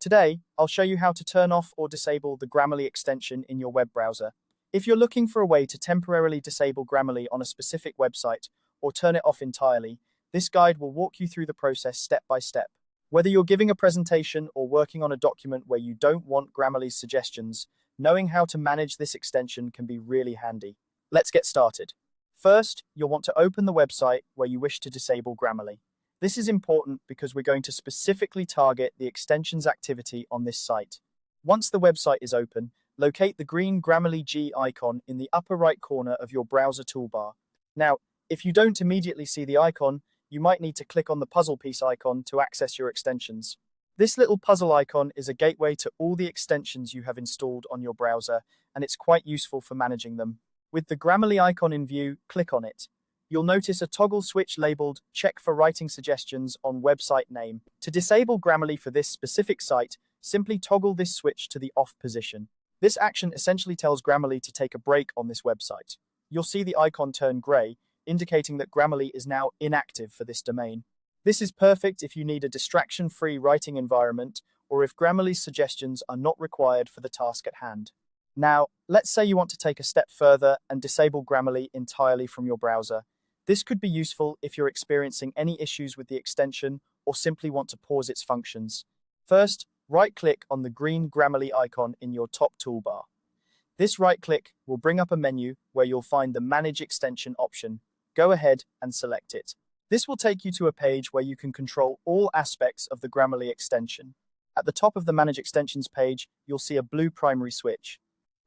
Today, I'll show you how to turn off or disable the Grammarly extension in your web browser. If you're looking for a way to temporarily disable Grammarly on a specific website or turn it off entirely, this guide will walk you through the process step by step. Whether you're giving a presentation or working on a document where you don't want Grammarly's suggestions, knowing how to manage this extension can be really handy. Let's get started. First, you'll want to open the website where you wish to disable Grammarly. This is important because we're going to specifically target the extension's activity on this site. Once the website is open, locate the green Grammarly G icon in the upper right corner of your browser toolbar. Now, if you don't immediately see the icon, you might need to click on the puzzle piece icon to access your extensions. This little puzzle icon is a gateway to all the extensions you have installed on your browser, and it's quite useful for managing them. With the Grammarly icon in view, click on it. You'll notice a toggle switch labeled Check for Writing Suggestions on Website Name. To disable Grammarly for this specific site, simply toggle this switch to the off position. This action essentially tells Grammarly to take a break on this website. You'll see the icon turn gray, indicating that Grammarly is now inactive for this domain. This is perfect if you need a distraction-free writing environment or if Grammarly's suggestions are not required for the task at hand. Now, let's say you want to take a step further and disable Grammarly entirely from your browser. This could be useful if you're experiencing any issues with the extension or simply want to pause its functions. First, right-click on the green Grammarly icon in your top toolbar. This right-click will bring up a menu where you'll find the Manage Extension option. Go ahead and select it. This will take you to a page where you can control all aspects of the Grammarly extension. At the top of the Manage Extensions page, you'll see a blue primary switch.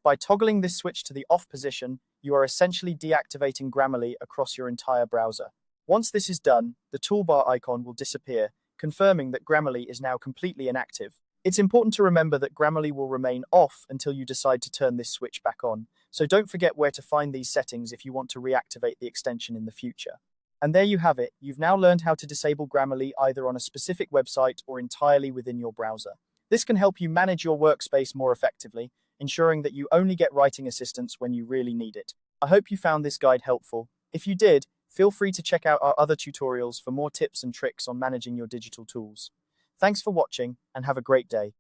By toggling this switch to the off position, you are essentially deactivating Grammarly across your entire browser. Once this is done, the toolbar icon will disappear, confirming that Grammarly is now completely inactive. It's important to remember that Grammarly will remain off until you decide to turn this switch back on, so don't forget where to find these settings if you want to reactivate the extension in the future. And there you have it. You've now learned how to disable Grammarly either on a specific website or entirely within your browser. This can help you manage your workspace more effectively, ensuring that you only get writing assistance when you really need it. I hope you found this guide helpful. If you did, feel free to check out our other tutorials for more tips and tricks on managing your digital tools. Thanks for watching and have a great day.